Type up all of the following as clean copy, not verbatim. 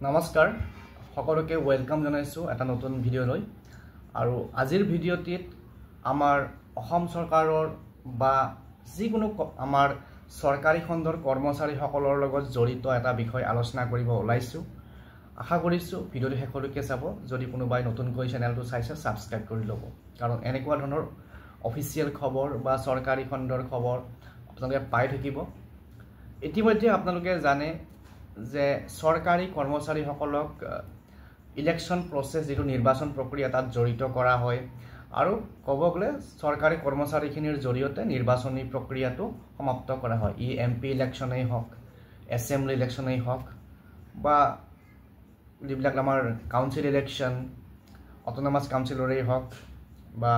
নমস্কাৰ সকলোকে ওয়েলকাম জনাইছো এটা নতুন ভিডিঅলৈ আৰু আজিৰ ভিডিঅটিত আমাৰ অসম চৰকাৰৰ বা যিকোনো আমাৰ চৰকাৰী খণ্ডৰ কৰ্মচাৰী সকলৰ লগত জড়িত এটা বিষয় আলোচনা কৰিব ওলাইছো আশা কৰিছো ভিডিঅটো শেষলৈকে চাব যদি কোনোবাই নতুনকৈ চেনেলটো চাইছে সাবস্ক্ৰাইব কৰি ল'ব কাৰণ এনেকুৱা ধৰণৰ অফিচিয়েল খবৰ বা চৰকাৰী খণ্ডৰ খবৰ আপোনালোকে পাই থাকিব ইতিমধ্যে আপোনালোকে জানে যে সরকারি কর্মচারী সকলক ইলেকশন প্রসেস যেটো নির্বাচন প্রক্রিয়া তাত জড়িত করা হয় আৰু কব গলে সৰকাৰি কৰ্মচাৰীখিনিৰ জৰিয়তে নির্বাচনী প্রক্রিয়াটো সমাপ্ত করা হয় ই এমপি ইলেকশনেই হওক এসেম্বলি ইলেকশনেই হওক বা যিবিলাক আমাৰ কাউন্সিল ইলেকশন অটোনমাস কাউন্সিলৰেই হওক বা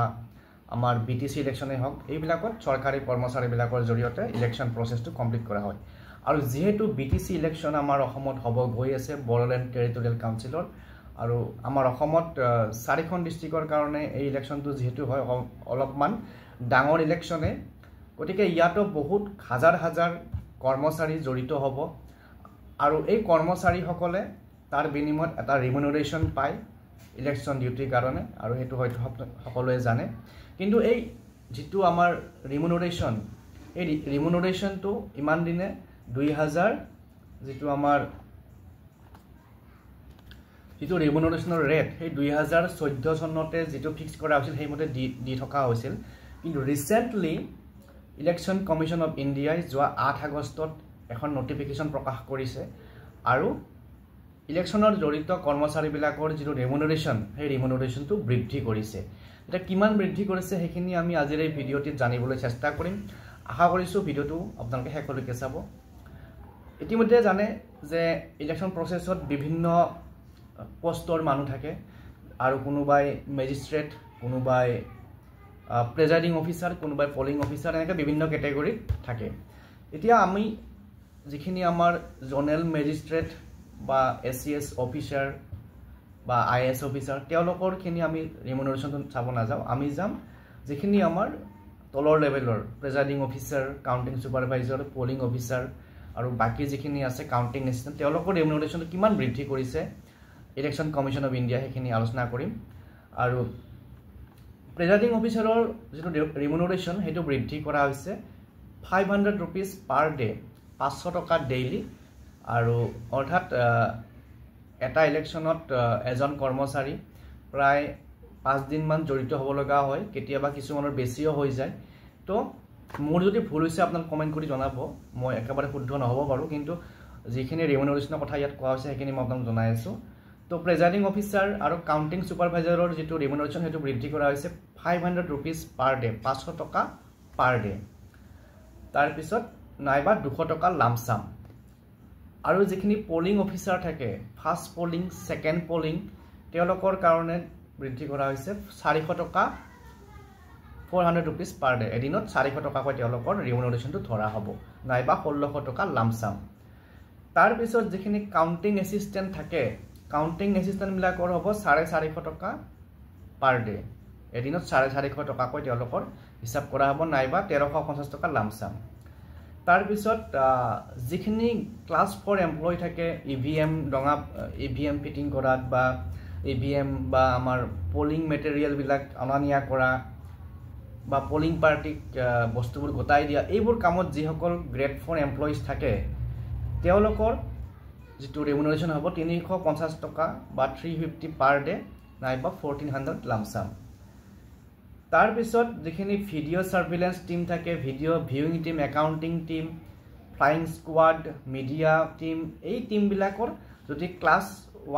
আমাৰ বিটিসি ইলেকশনেই হওক এইবিলাকত সৰকাৰি কৰ্মচাৰীবিলাকৰ জৰিয়তে ইলেকশন প্ৰসেসটো কমপ্লিট কৰা হয় আৰু যেহেতু বিটিসি ইলেকশন আমাৰ অসমত হ'ব গৈ আছে বড়োলেণ্ড টেৰিটৰিয়েল কাউন্সিলৰ আৰু আমাৰ অসমত 4খন ডিস্ট্ৰিক্টৰ কাৰণে এই ইলেকশনটো যেহেতু হয় অলপমান ডাঙৰ ইলেকশনে গতিকে ইয়াতো বহুত হাজাৰ হাজাৰ কৰ্মচাৰী জড়িত হ'ব আৰু এই কৰ্মচাৰী সকলে তাৰ বিনিময়ত এটা ৰিমুনাৰেশন পায় ইলেকশন ডিউটিৰ কাৰণে আৰু হেতু হয়তো সকলোৱে জানে কিন্তু এই যেটো আমাৰ ৰিমুনাৰেশন এই ৰিমুনাৰেশনটো ইমান দিনে 2000 যেটো আমাৰ যেটো ৰিমুনাৰেশনৰ ৰেট সেই 2014 চনতে যেটো ফিক্স কৰা হৈছিল সেইমতে দি থকা হৈছিল কিন্তু ৰিসেন্টলি ইলেকশন কমিশন অফ ইন্ডিয়াই যোৱা 8 আগষ্টত এখন নোটিফিকেশন প্ৰকাশ কৰিছে আৰু ইলেকশনৰ জড়িত কৰ্মচাৰীবিলাকৰ যেটো ৰিমুনাৰেশন সেই ৰিমুনাৰেশনটো বৃদ্ধি কৰিছে এটা কিমান বৃদ্ধি কৰিছে সেইখিনি আমি আজিৰ এই ভিডিঅটিত জানিবলৈ চেষ্টা কৰিম আশা কৰিছো ভিডিঅটো আপোনালোকে শেষলৈকে চাব ইতিমধ্যে জানে যে ইলেকশন প্ৰসেছত বিভিন্ন পোষ্টৰ মানুহ থাকে আৰু কোনোবাই মেজিস্ট্ৰেট কোনোবাই প্ৰেজাইডিং অফিচাৰ কোনোবাই পলিং অফিচাৰ এনেকৈ বিভিন্ন ক্যাটাগৰী থাকে এতিয়া আমি যিখিনি আমাৰ জোনেল মেজিস্ট্ৰেট বা এসিএস অফিচাৰ বা আইএস অফিচাৰ তেওঁলোকৰ খিনি আমি ৰিমুনাৰেশনটো চাব নাযাওঁ আমি যাম যিখিনি আমাৰ তলৰ লেভেলৰ প্ৰেজাইডিং অফিচাৰ কাউন্টিং সুপাৰভাইজাৰ পলিং অফিচাৰ আৰু বাকি যিখিনি আছে কাউন্টিং এসিস্ট্যান্ট তেওঁলোকৰ ৰিমুনাৰেশনটো কিমান বৃদ্ধি কৰিছে ইলেকশন কমিশন অফ ইন্ডিয়া সেইখিনি আলোচনা কৰিম আৰু প্ৰেজাইডিং অফিচাৰৰ যেটো ৰিমুনাৰেশন হেতু বৃদ্ধি কৰা হৈছে 500 rupees per day 500 টকা ডেইলি আৰু অৰ্থাৎ এটা ইলেকশনত এজন কৰ্মচাৰী প্ৰায় 5 দিন মান জড়িত হ'ব লগা হয় কেতিয়াবা কিছুমানৰ বেছিও হৈ যায় তো মোৰ যদি ভুল হৈছে আপোনাক কমেন্ট কৰি জনাব মই একেবাৰে শুদ্ধ নহব পাৰো কিন্তু যিখিনি ৰিমুনাৰেশনৰ কথা ইয়াত কোৱা হৈছে সেইখিনি মই আপোনাক জনাই আছো তো প্ৰেজাইডিং অফিচাৰ আৰু কাউন্টিং সুপাৰভাইজাৰৰ যেটো ৰিমুনাৰেশন হেতু বৃদ্ধি কৰা হৈছে 500 rupees per day 500 টকা per day তাৰ পিছত নাইবা 200 টকা লামসাম আৰু যিখিনি পলিং অফিচাৰ থাকে ফাৰ্স্ট পলিং সেকেন্ড পলিং তেওঁলোকৰ কাৰণে বৃদ্ধি কৰা হৈছে 400 টকা 400 rupees per day এদিনত 400 টকা কৈ তেওঁলোকৰ ৰিমুনাৰেশনটো ধৰা হ'ব নাইবা 1600 টকা লামসাম তাৰ পিছত যিখিনি কাউন্টিং এসিস্ট্যান্ট থাকে কাউন্টিং এসিস্ট্যান্ট বিলাকৰ হ'ব 450 টকা per day এদিনত 450 টকা কৈ তেওঁলোকৰ হিসাব কৰা হ'ব নাইবা 1350 টকা লামসাম তাৰ পিছত যিখিনি ক্লাস 4 এমপ্লয় থাকে ইভিএম ডঙা ইভিএম ফিটিং কৰাত বা ইভিএম বা আমাৰ পলিং মেটেৰিয়েল বিলাক অনানিয়া কৰা বা পলিং পাৰ্টিক বস্তুবোৰ গটাই দিয়া এইবোৰ কামত যিসকল গ্ৰেড 4 এমপ্লয়িজ থাকে তেওঁলোকৰ যেটো ৰিমুনাৰেশন হ'ব 350 টকা বা 350 per day নাইবা 1400 লামসাম তাৰ পিছত যিখিনি ভিডিও সাৰ্ভিলেন্স টিম থাকে video viewing team accounting team flying squad media team এই টিম বিলাকৰ যদি ক্লাস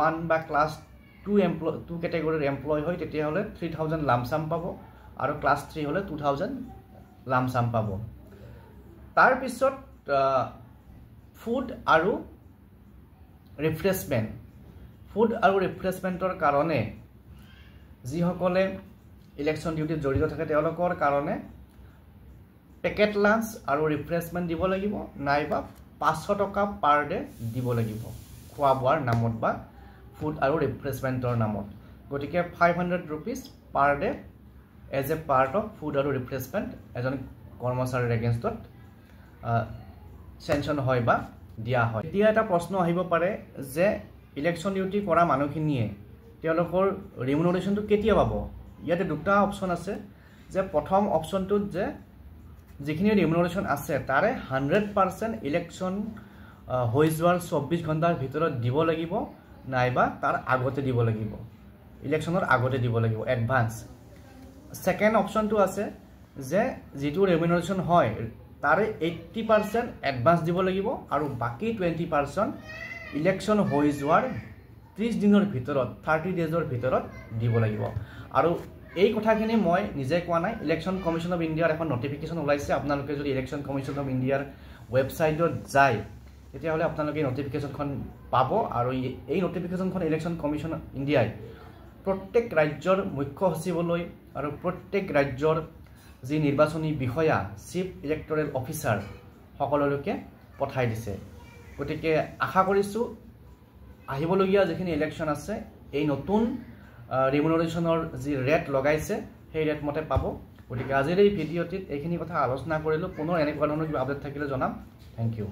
1 বা ক্লাস 2 এমপ্লয় 2 ক্যাটাগৰীৰ এমপ্লয় হয় তেতিয়া হলে 3000 লামসাম পাব আৰু ক্লাস 3 হলে 2000 লামসাম পাব তাৰ পিছত ফুড আৰু ৰিফ্ৰেশমেন্ট ফুড আৰু ৰিফ্ৰেশমেন্টৰ কাৰণে যিসকলে ইলেকশন ডিউটিত জড়িত থাকে তেওঁলোকৰ কাৰণে পেকেট লাঞ্চ আৰু ৰিফ্ৰেশমেন্ট দিব লাগিব নাইবা 500 টকা per day দিব লাগিব খোৱা বোৱাৰ নামত বা ফুড আৰু ৰিফ্ৰেশমেন্টৰ নামত গতিকে 500 rupees per day as a part of food আৰু ৰিফ্ৰেশমেন্ট এজন কৰ্মচাৰীৰ এগেইনষ্টত সেনশন হয় বা দিয়া হয় এতিয়া এটা প্ৰশ্ন আহিব পাৰে যে ইলেকশ্যন ডিউটি কৰা মানুহখিনিয়ে তেওঁলোকৰ ৰিমুনাৰেশ্যনটো কেতিয়া পাব ইয়াতে দুটা অপশ্যন আছে যে প্ৰথম অপশ্যনটোত যে যিখিনি ৰিমুনাৰেশ্যন আছে তাৰে 100% ইলেকশ্যন হৈ যোৱাৰ 24 ঘণ্টাৰ ভিতৰত দিব লাগিব নাইবা তাৰ আগতে দিব লাগিব ইলেকশ্যনৰ আগতে দিব লাগিব এডভান্স সেকেন্ড অপশ্যনটো আছে যে যেটো ৰিমুনাৰেশ্যন হয় তাৰে 80% এডভান্স দিব লাগিব আৰু বাকি 20% ইলেকশ্যন হৈ যোৱাৰ 30 দিনৰ ভিতৰত 30 ডেজৰ ভিতৰত দিব লাগিব আৰু এই কথাখিনি মই নিজে কোৱা নাই ইলেকশ্যন কমিশন অফ ইণ্ডিয়াৰ এখন নটিফিকেশন ওলাইছে আপোনালোকে যদি ইলেকশ্যন কমিশন অফ ইণ্ডিয়াৰ ৱেবছাইটত যায় তেতিয়াহলে আপোনালোকে নটিফিকেশনখন পাব আৰু এই নটিফিকেশনখন ইলেকশ্যন কমিশন অফ ইণ্ডিয়াই প্ৰত্যেক ৰাজ্যৰ মুখ্য সচিবলৈ আৰু প্ৰত্যেক ৰাজ্যৰ যি নিৰ্বাচনী বিষয়া চিফ ইলেক্টৰেল অফিচাৰ সকলোলৈকে পঠাই দিছে গতিকে আশা কৰিছো আহিবলগীয়া যিখিনি ইলেকশ্যন আছে এই নতুন ৰিমুনাৰেশ্যনৰ যি ৰেট লগাইছে সেই ৰেট মতে পাব গতিকে আজিৰ এই ভিডিঅ'টিত এইখিনি কথা আলোচনা কৰিলো পুনৰ এনেকুৱা ধৰণৰ কিবা আপডেট থাকিলে জনাম থ্যাংক ইউ